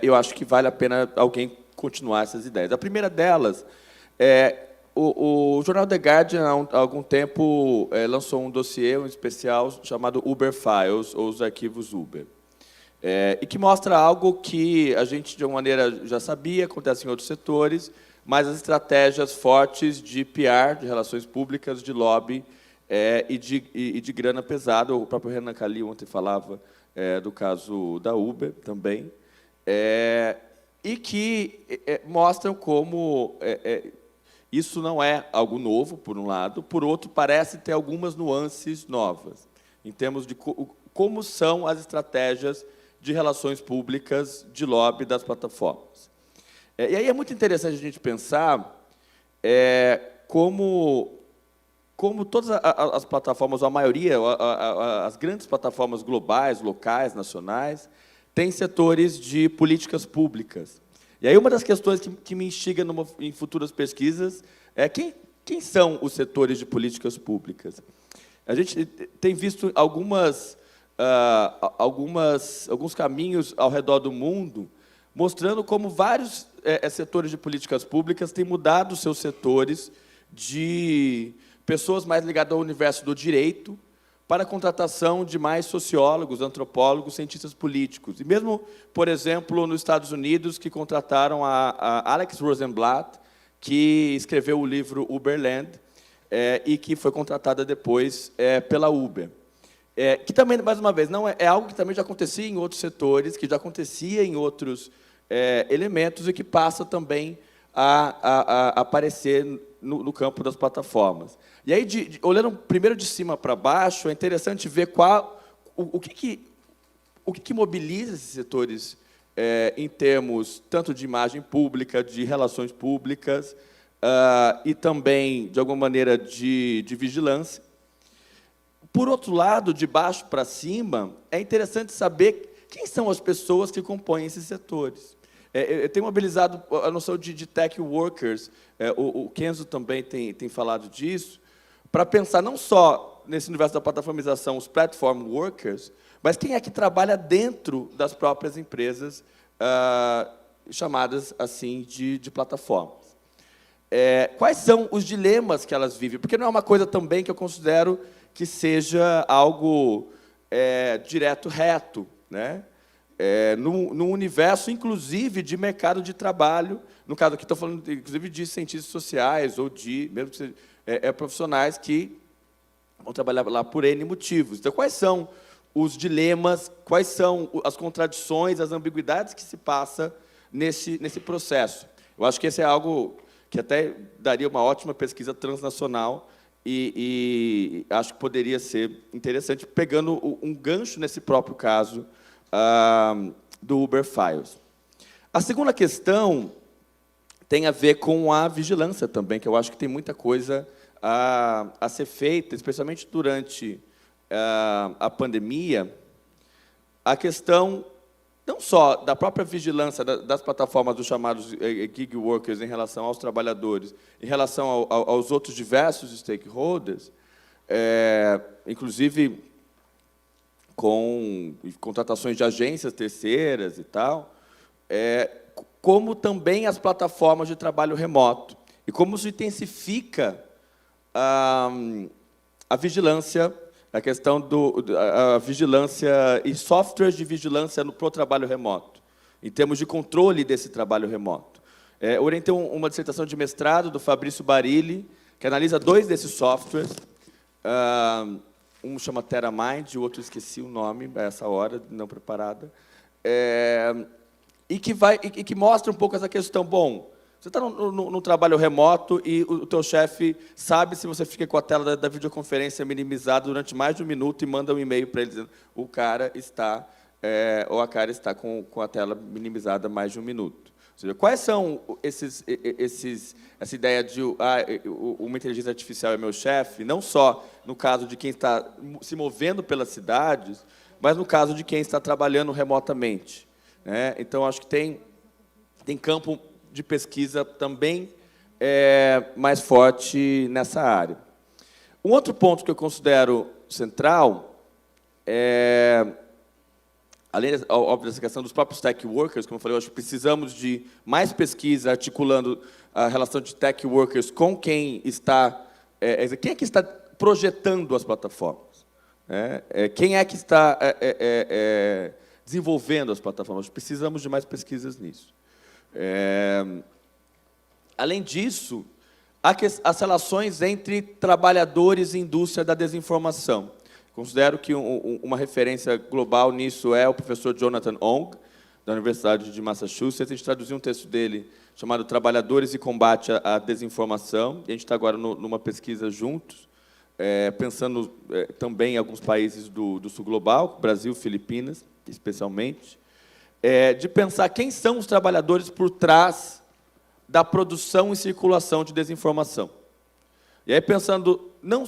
eu acho que vale a pena alguém continuar essas ideias. A primeira delas o jornal The Guardian, há algum tempo, lançou um dossiê, um especial, chamado Uber Files, ou os arquivos Uber, e que mostra algo que a gente, de uma maneira, já sabia, acontece em outros setores, mas as estratégias fortes de PR, de relações públicas, de lobby e de grana pesada. O próprio Renan Calil ontem falava do caso da Uber também, e que mostram como isso não é algo novo, por um lado. Por outro, parece ter algumas nuances novas, em termos de como são as estratégias de relações públicas de lobby das plataformas. E aí é muito interessante a gente pensar como todas as plataformas, ou a maioria, as grandes plataformas globais, locais, nacionais, têm setores de políticas públicas. E aí uma das questões que me instiga em futuras pesquisas é quem são os setores de políticas públicas. A gente tem visto alguns caminhos ao redor do mundo mostrando como vários setores de políticas públicas têm mudado seus setores de pessoas mais ligadas ao universo do direito para a contratação de mais sociólogos, antropólogos, cientistas políticos. E mesmo, por exemplo, nos Estados Unidos, que contrataram a Alex Rosenblatt, que escreveu o livro Uberland, e que foi contratada depois pela Uber. Que também, mais uma vez, não é algo que também já acontecia em outros setores, que já acontecia em outros elementos e que passa também a aparecer no campo das plataformas. E aí, olhando primeiro de cima para baixo, é interessante ver o que mobiliza esses setores em termos tanto de imagem pública, de relações públicas, e também, de alguma maneira, de vigilância. Por outro lado, de baixo para cima, é interessante saber quem são as pessoas que compõem esses setores. Eu tenho mobilizado a noção de tech workers, o Kenzo também tem falado disso, para pensar não só nesse universo da plataformização, os platform workers, mas quem é que trabalha dentro das próprias empresas chamadas assim de plataformas. Quais são os dilemas que elas vivem? Porque não é uma coisa também que eu considero que seja algo direto, reto, né? No universo, inclusive, de mercado de trabalho. No caso aqui, estou falando, inclusive, de cientistas sociais ou mesmo profissionais que vão trabalhar lá por N motivos. Então, quais são os dilemas, quais são as contradições, as ambiguidades que se passa nesse processo. Eu acho que esse é algo que até daria uma ótima pesquisa transnacional e acho que poderia ser interessante, pegando um gancho nesse próprio caso do Uber Files. A segunda questão tem a ver com a vigilância também, que eu acho que tem muita coisa a ser feita, especialmente durante a pandemia, a questão não só da própria vigilância das plataformas dos chamados gig workers em relação aos trabalhadores, em relação aos outros diversos stakeholders, inclusive com contratações de agências terceiras e tal, como também as plataformas de trabalho remoto, e como se intensifica a vigilância, a questão da vigilância e softwares de vigilância para o trabalho remoto, em termos de controle desse trabalho remoto. Eu orientei uma dissertação de mestrado do Fabrício Barilli, que analisa 2 desses softwares. Um chama TerraMind, o outro esqueci o nome, a essa hora, não preparada. E que mostra um pouco essa questão. Bom, você está no trabalho remoto e o teu chefe sabe se você fica com a tela da videoconferência minimizada durante mais de 1 minuto e manda um e-mail para ele dizendo o cara está, ou a cara está com a tela minimizada mais de 1 minuto. Ou seja, quais são essa ideia de uma inteligência artificial é meu chefe, não só no caso de quem está se movendo pelas cidades, mas no caso de quem está trabalhando remotamente, né? Então, acho que tem campo de pesquisa também mais forte nessa área. Um outro ponto que eu considero central além, óbvio, dessa questão dos próprios tech workers, como eu falei, eu acho que precisamos de mais pesquisa articulando a relação de tech workers com quem está... quem é que está projetando as plataformas? Quem é que está desenvolvendo as plataformas? Precisamos de mais pesquisas nisso. Além disso, as relações entre trabalhadores e indústria da desinformação. Considero que uma referência global nisso é o professor Jonathan Ong, da Universidade de Massachusetts. A gente traduziu um texto dele chamado Trabalhadores e Combate à Desinformação. E a gente está agora numa pesquisa juntos, pensando também em alguns países do sul global, Brasil, Filipinas, especialmente, de pensar quem são os trabalhadores por trás da produção e circulação de desinformação. E aí, pensando, não,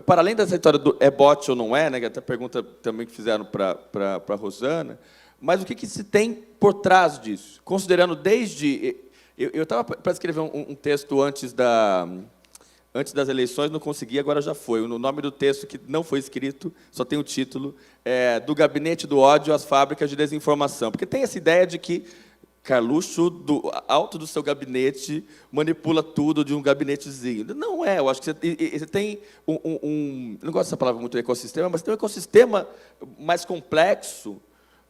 para além dessa história do é bot ou não é, né, que até a pergunta também que fizeram para a Rosana, mas o que se tem por trás disso? Considerando desde... Eu estava para escrever um texto antes das eleições, não consegui, agora já foi. O nome do texto, que não foi escrito, só tem o título, do Gabinete do Ódio às Fábricas de Desinformação. Porque tem essa ideia de que Carluxo, do alto do seu gabinete, manipula tudo de um gabinetezinho. Não é, eu acho que você tem não gosto dessa palavra muito, ecossistema, mas tem um ecossistema mais complexo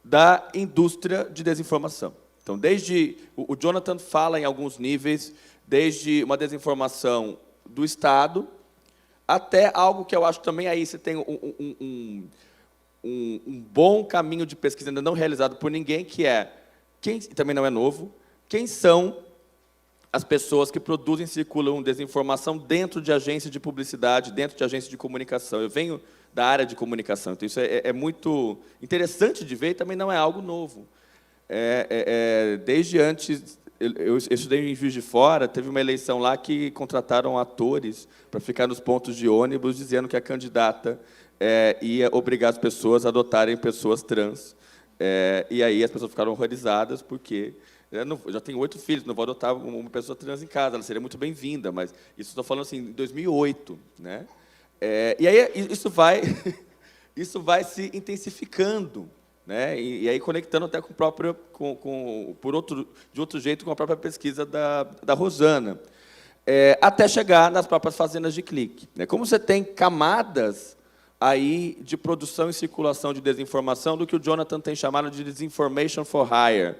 da indústria de desinformação. Então, desde... O Jonathan fala em alguns níveis, desde uma desinformação do Estado, até algo que eu acho também aí você tem um bom caminho de pesquisa ainda não realizado por ninguém, que também não é novo, quem são as pessoas que produzem e circulam desinformação dentro de agências de publicidade, dentro de agências de comunicação. Eu venho da área de comunicação, então isso é muito interessante de ver e também não é algo novo. Desde antes... Eu estudei em Juiz de Fora, teve uma eleição lá que contrataram atores para ficar nos pontos de ônibus, dizendo que a candidata ia obrigar as pessoas a adotarem pessoas trans. E aí as pessoas ficaram horrorizadas, porque eu já tenho 8 filhos, não vou adotar uma pessoa trans em casa, ela seria muito bem-vinda, mas isso estou falando assim, em 2008. Né? E aí isso vai se intensificando. Né? E aí conectando até com o próprio, de outro jeito, com a própria pesquisa da Rosana, até chegar nas próprias fazendas de clique. Né? Como você tem camadas aí de produção e circulação de desinformação do que o Jonathan tem chamado de disinformation for hire,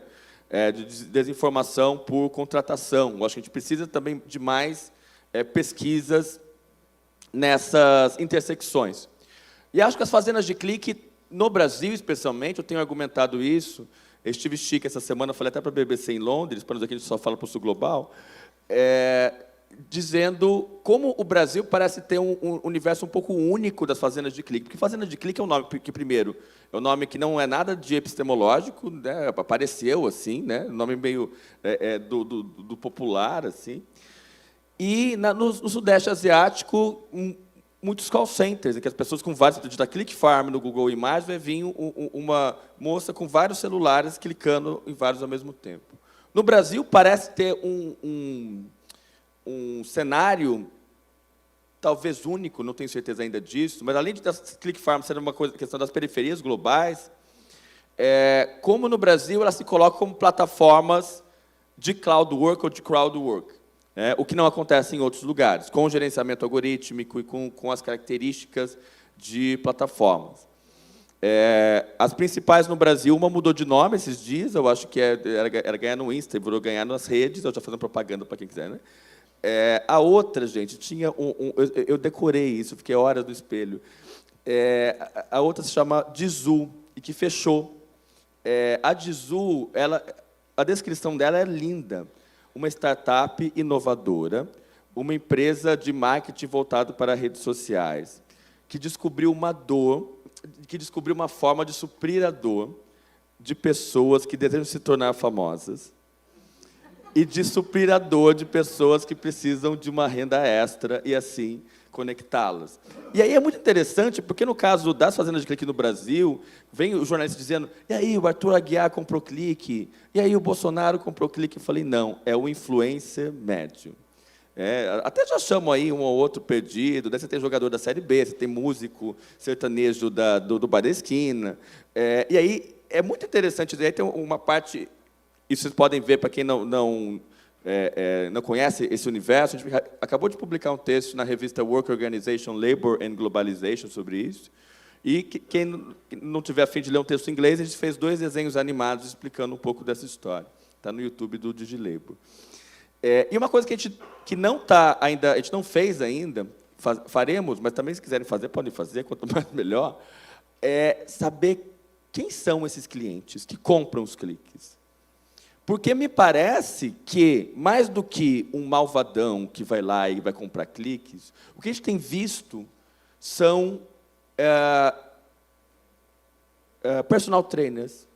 de desinformação por contratação. Eu acho que a gente precisa também de mais pesquisas nessas intersecções. E acho que as fazendas de clique no Brasil, especialmente, eu tenho argumentado isso, eu estive chique essa semana, falei até para a BBC em Londres, para nós aqui a gente só fala para o Sul Global, dizendo como o Brasil parece ter um universo um pouco único das fazendas de clique. Porque fazenda de clique é um nome que, primeiro, é um nome que não é nada de epistemológico, né, apareceu assim, né, um nome meio do popular, assim. E no Sudeste Asiático, muitos call centers, em que as pessoas com vários... Da Click Farm no Google Imagens vai vir uma moça com vários celulares clicando em vários ao mesmo tempo. No Brasil, parece ter um cenário talvez único, não tenho certeza ainda disso, mas além de das Click Farm ser uma questão das periferias globais, como no Brasil elas se colocam como plataformas de cloud work ou de crowd work, o que não acontece em outros lugares, com o gerenciamento algorítmico e com as características de plataformas. As principais no Brasil, uma mudou de nome esses dias, eu acho que era ganhar no Insta, virou ganhar nas redes, eu estou fazendo propaganda para quem quiser, né? A outra, gente, tinha eu decorei isso, fiquei horas no espelho. A outra se chama Dizu, e que fechou. A Dizu, a descrição dela é linda. Uma startup inovadora, uma empresa de marketing voltado para redes sociais, que descobriu uma dor, que descobriu uma forma de suprir a dor de pessoas que desejam se tornar famosas, e de suprir a dor de pessoas que precisam de uma renda extra e, assim, conectá-las. E aí é muito interessante, porque, no caso das fazendas de clique no Brasil, vem o jornalista dizendo, e aí, o Arthur Aguiar comprou clique, e aí o Bolsonaro comprou clique. Eu falei, não, é o influencer médio. Até já chamo aí um ou outro perdido, daí você tem jogador da Série B, você tem músico sertanejo do bar da esquina. E aí é muito interessante, daí tem uma parte... Isso vocês podem ver, para quem não conhece esse universo. A gente acabou de publicar um texto na revista Work Organization, Labor and Globalization sobre isso. E quem não tiver a fim de ler um texto em inglês, a gente fez 2 desenhos animados explicando um pouco dessa história. Está no YouTube do DigiLabor. E uma coisa que a gente não fez ainda, faremos, mas também, se quiserem fazer, podem fazer, quanto mais melhor, é saber quem são esses clientes que compram os cliques. Porque me parece que, mais do que um malvadão que vai lá e vai comprar cliques, o que a gente tem visto são personal trainers,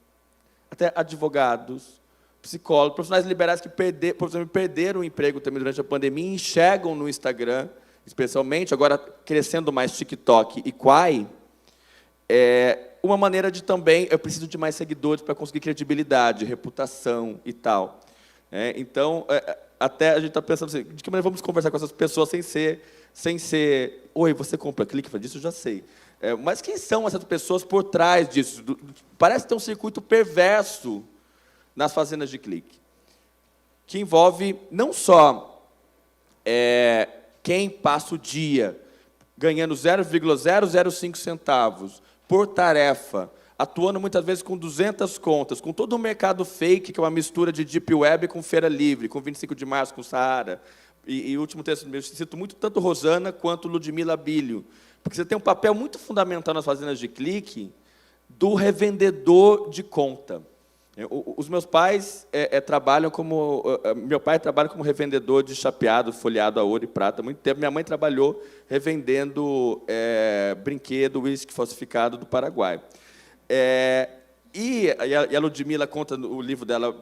até advogados, psicólogos, profissionais liberais que perderam o emprego também durante a pandemia e enxergam no Instagram, especialmente, agora crescendo mais TikTok e Quai, uma maneira de também, eu preciso de mais seguidores para conseguir credibilidade, reputação e tal. Então, até a gente está pensando assim, de que maneira vamos conversar com essas pessoas sem ser oi, você compra clique? Disso eu já sei. Mas quem são essas pessoas por trás disso? Parece ter um circuito perverso nas fazendas de clique, que envolve não só quem passa o dia ganhando 0,005 centavos por tarefa, atuando muitas vezes com 200 contas, com todo um mercado fake, que é uma mistura de Deep Web com Feira Livre, com 25 de março, com Saara. E o último texto, eu cito muito tanto Rosana quanto Ludmila Bilho, porque você tem um papel muito fundamental nas fazendas de clique do revendedor de conta. Os meus pais trabalham como... Meu pai trabalha como revendedor de chapeado, folheado a ouro e prata há muito tempo. Minha mãe trabalhou revendendo brinquedo, uísque falsificado do Paraguai. E a Ludmila conta no livro dela,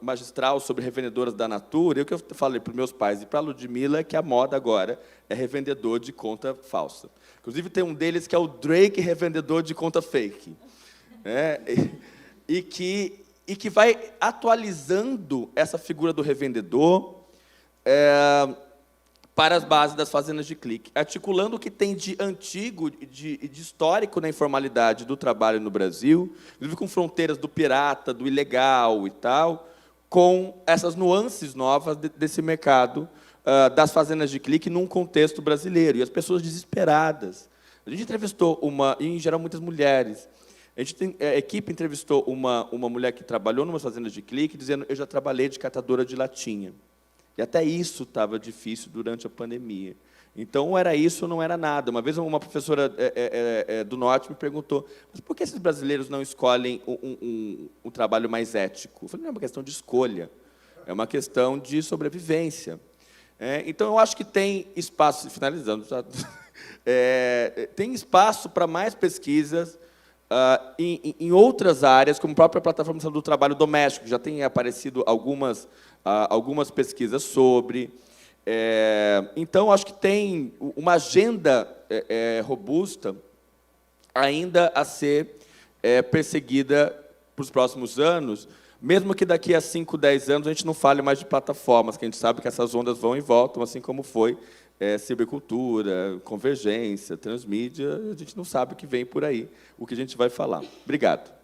magistral, sobre revendedoras da Natura. E o que eu falei para os meus pais e para a Ludmila é que a moda agora é revendedor de conta falsa. Inclusive, tem um deles que é o Drake revendedor de conta fake. E que vai atualizando essa figura do revendedor para as bases das fazendas de clique, articulando o que tem de antigo, de histórico na informalidade do trabalho no Brasil, inclusive com fronteiras do pirata, do ilegal e tal, com essas nuances novas desse mercado das fazendas de clique num contexto brasileiro, e as pessoas desesperadas. A gente entrevistou e em geral, muitas mulheres. A equipe entrevistou uma mulher que trabalhou numa fazenda de clique, dizendo, eu já trabalhei de catadora de latinha. E até isso estava difícil durante a pandemia. Então, ou era isso ou não era nada. Uma vez, uma professora do Norte me perguntou, mas por que esses brasileiros não escolhem um trabalho mais ético? Eu falei, não, é uma questão de escolha, é uma questão de sobrevivência. Então, eu acho que tem espaço, finalizando, tem espaço para mais pesquisas em outras áreas, como a própria plataforma do trabalho doméstico, já tem aparecido algumas pesquisas sobre. Então, acho que tem uma agenda robusta ainda a ser perseguida para os próximos anos, mesmo que daqui a 5, 10 anos a gente não fale mais de plataformas, que a gente sabe que essas ondas vão e voltam, assim como foi cibercultura, convergência, transmídia, a gente não sabe o que vem por aí, o que a gente vai falar. Obrigado.